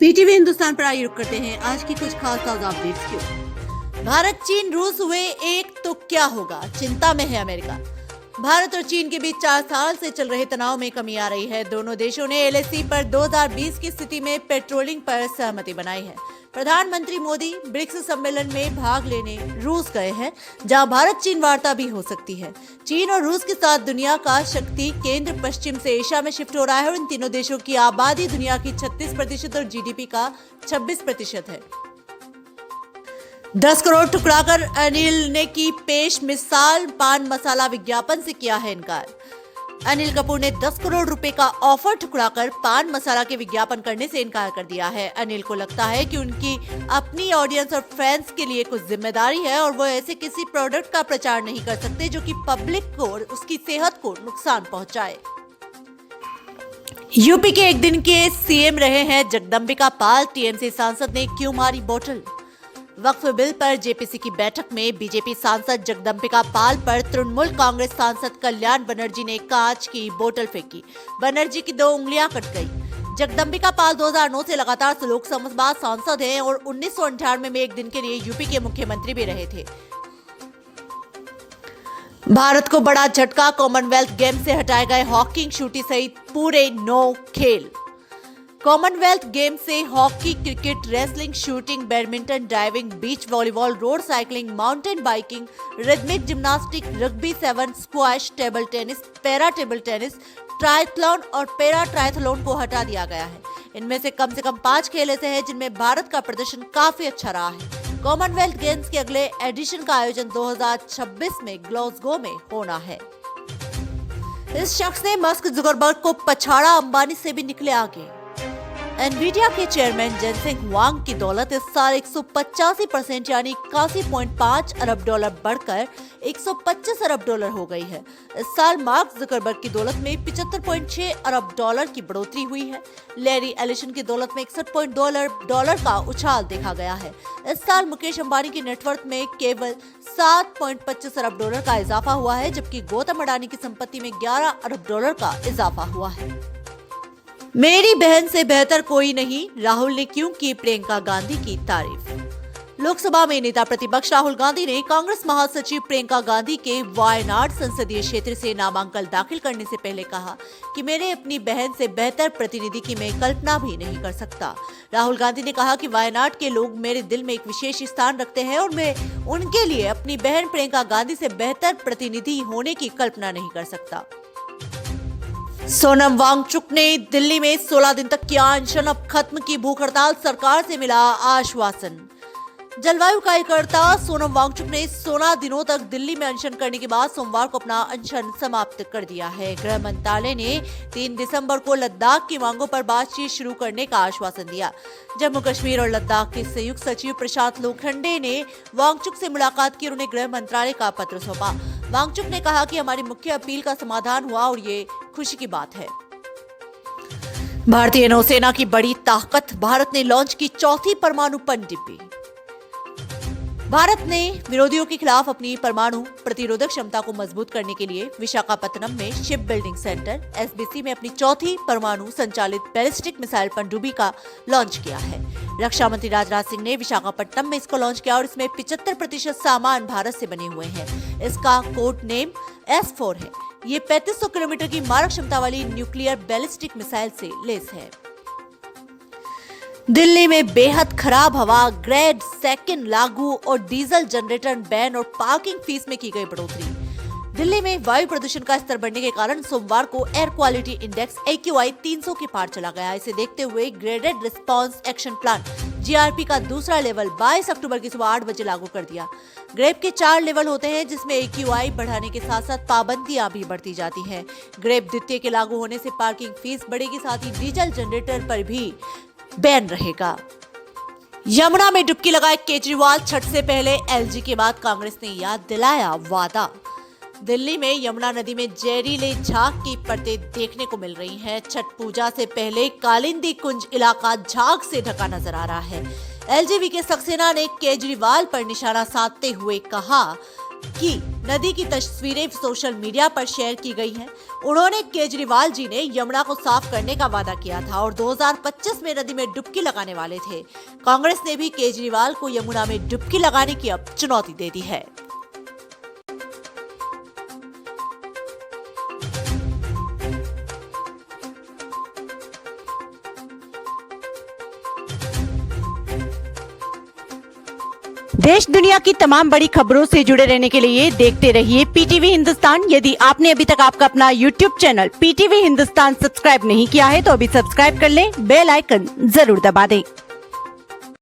PTV Hindustan पर आइए रुक करते हैं आज की कुछ खास ताजा अपडेट्स की। भारत चीन रूस हुए एक तो क्या होगा, चिंता में है अमेरिका। भारत और चीन के बीच 4 साल से चल रहे तनाव में कमी आ रही है। दोनों देशों ने एलएसी पर 2020 की स्थिति में पेट्रोलिंग पर सहमति बनाई है। प्रधानमंत्री मोदी ब्रिक्स सम्मेलन में भाग लेने रूस गए हैं, जहां भारत चीन वार्ता भी हो सकती है। चीन और रूस के साथ दुनिया का शक्ति केंद्र पश्चिम से एशिया में शिफ्ट हो रहा है और इन तीनों देशों की आबादी दुनिया की 36% और जीडीपी का 26% है। 10 करोड़ ठुकराकर अनिल ने की पेश मिसाल, पान मसाला विज्ञापन से किया है इनकार। अनिल कपूर ने 10 करोड़ रुपए का ऑफर ठुकराकर पान मसाला के विज्ञापन करने से इनकार कर दिया है। अनिल को लगता है कि उनकी अपनी ऑडियंस और फैंस के लिए कुछ जिम्मेदारी है और वो ऐसे किसी प्रोडक्ट का प्रचार नहीं कर सकते जो कि पब्लिक को और उसकी सेहत को नुकसान पहुंचाए। यूपी के एक दिन के सीएम रहे हैं जगदंबिका पाल। टीएमसी सांसद ने क्यों मारी बोतल। वक्फ बिल पर जेपीसी की बैठक में बीजेपी सांसद जगदंबिका पाल पर तृणमूल कांग्रेस सांसद कल्याण बनर्जी ने कांच की बोतल फेंकी। बनर्जी की 2 उंगलियां कट गई। जगदंबिका पाल 2009 से लगातार लोकसभा सांसद हैं और 1998 में एक दिन के लिए यूपी के मुख्यमंत्री भी रहे थे। भारत को बड़ा झटका, कॉमनवेल्थ गेम से हटाए गए हॉकी, शूटिंग सहित पूरे 9 खेल। कॉमनवेल्थ गेम से hockey, cricket, wrestling, shooting, badminton, diving, beach volleyball, road cycling, mountain biking, rhythmic gymnastic, rugby 7, squash, table tennis, para table tennis, triathlon और पैरा ट्रायथलॉन को हटा दिया गया है। इनमें से कम 5 खेल ऐसे हैं जिनमें भारत का प्रदर्शन काफी अच्छा रहा है। कॉमनवेल्थ गेम्स के अगले एडिशन का आयोजन 2026 में ग्लासगो में होना है। इस शख्स ने मस्क जुकरबर्ग को पछाड़ा, अंबानी से भी निकले आगे। एनवीडिया के चेयरमैन जेनसेंग हुआंग की दौलत इस साल 185% यानी 81.5 अरब डॉलर बढ़कर 125 अरब डॉलर हो गई है। इस साल मार्क जुकरबर्ग की दौलत में 75.6 अरब डॉलर की बढ़ोतरी हुई है। लैरी एलिसन की दौलत में 61 डॉलर का उछाल देखा गया है। इस साल मुकेश अंबानी की नेटवर्थ में केवल 7.25 अरब डॉलर का इजाफा हुआ है, जबकि गौतम अडानी की संपत्ति में 11 अरब डॉलर का इजाफा हुआ है। मेरी बहन से बेहतर कोई नहीं, राहुल ने क्यों की प्रियंका गांधी की तारीफ। लोकसभा में नेता प्रतिपक्ष राहुल गांधी ने कांग्रेस महासचिव प्रियंका गांधी के वायनाड संसदीय क्षेत्र से नामांकन दाखिल करने से पहले कहा कि मेरे अपनी बहन से बेहतर प्रतिनिधि की मैं कल्पना भी नहीं कर सकता। राहुल गांधी ने कहा कि वायनाड के लोग मेरे दिल में एक विशेष स्थान रखते हैं और मैं उनके लिए अपनी बहन प्रियंका गांधी से बेहतर प्रतिनिधि होने की कल्पना नहीं कर सकता। सोनम वांगचुक ने दिल्ली में 16 दिन तक किया अनशन, अब खत्म की भूख हड़ताल, सरकार से मिला आश्वासन। जलवायु कार्यकर्ता सोनम वांगचुक ने 16 दिनों तक दिल्ली में अनशन करने के बाद सोमवार को अपना अनशन समाप्त कर दिया है। गृह मंत्रालय ने 3 दिसंबर को लद्दाख की मांगों पर बातचीत शुरू करने का आश्वासन दिया। जम्मू कश्मीर और लद्दाख के संयुक्त सचिव प्रशांत लोखंडे ने वांगचुक से मुलाकात की और उन्हें गृह मंत्रालय का पत्र सौंपा। वांगचुक ने कहा कि हमारी मुख्य अपील का समाधान हुआ और ये खुशी की बात है। भारतीय नौसेना की बड़ी ताकत, भारत ने लॉन्च की 4थी परमाणु पनडुब्बी। भारत ने विरोधियों के खिलाफ अपनी परमाणु प्रतिरोधक क्षमता को मजबूत करने के लिए विशाखापत्तनम में शिप बिल्डिंग सेंटर एसबीसी में अपनी 4थी परमाणु संचालित बैलिस्टिक मिसाइल पनडुब्बी का लॉन्च किया है। रक्षा मंत्री राजनाथ सिंह ने विशाखापट्टनम में इसको लॉन्च किया और इसमें 75% सामान भारत से बने हुए हैं। इसका कोड नेम S4 है। ये 3500 किलोमीटर की मारक क्षमता वाली न्यूक्लियर बैलिस्टिक मिसाइल से लैस है। दिल्ली में बेहद खराब हवा, ग्रेड 2 लागू और डीजल जनरेटर बैन और पार्किंग फीस में की गई बढ़ोतरी। दिल्ली में वायु प्रदूषण का स्तर बढ़ने के कारण सोमवार को एयर क्वालिटी इंडेक्स AQI 300 के पार चला गया। इसे देखते हुए graded response action plan GRP का दूसरा लेवल 22 अक्टूबर की सुबह 8 बजे लागू कर दिया। ग्रेप के 4 लेवल होते हैं, जिसमें AQI बढ़ाने के साथ साथ पाबंदियां भी बढ़ती जाती हैं। ग्रेप द्वितीय के लागू होने से पार्किंग फीस बढ़ेगी, साथ ही डीजल जनरेटर पर भी बैन रहेगा। यमुना में डुबकी लगाए केजरीवाल, छठ से पहले LG के बाद कांग्रेस ने याद दिलाया वादा। दिल्ली में यमुना नदी में जहरीले झाग की परतें देखने को मिल रही हैं। छठ पूजा से पहले कालिंदी कुंज इलाका झाग से ढका नजर आ रहा है। LGV सक्सेना ने केजरीवाल पर निशाना साधते हुए कहा कि नदी की तस्वीरें सोशल मीडिया पर शेयर की गई हैं। उन्होंने केजरीवाल जी ने यमुना को साफ करने का वादा किया था और 2025 में नदी में डुबकी लगाने वाले थे। कांग्रेस ने भी केजरीवाल को यमुना में डुबकी लगाने की अब चुनौती दे दी है। देश दुनिया की तमाम बड़ी खबरों से जुड़े रहने के लिए देखते रहिए पीटीवी हिंदुस्तान। यदि आपने अभी तक आपका अपना YouTube channel PTV Hindustan subscribe नहीं किया है तो अभी सब्सक्राइब कर लें, बेल आइकन जरूर दबा दें।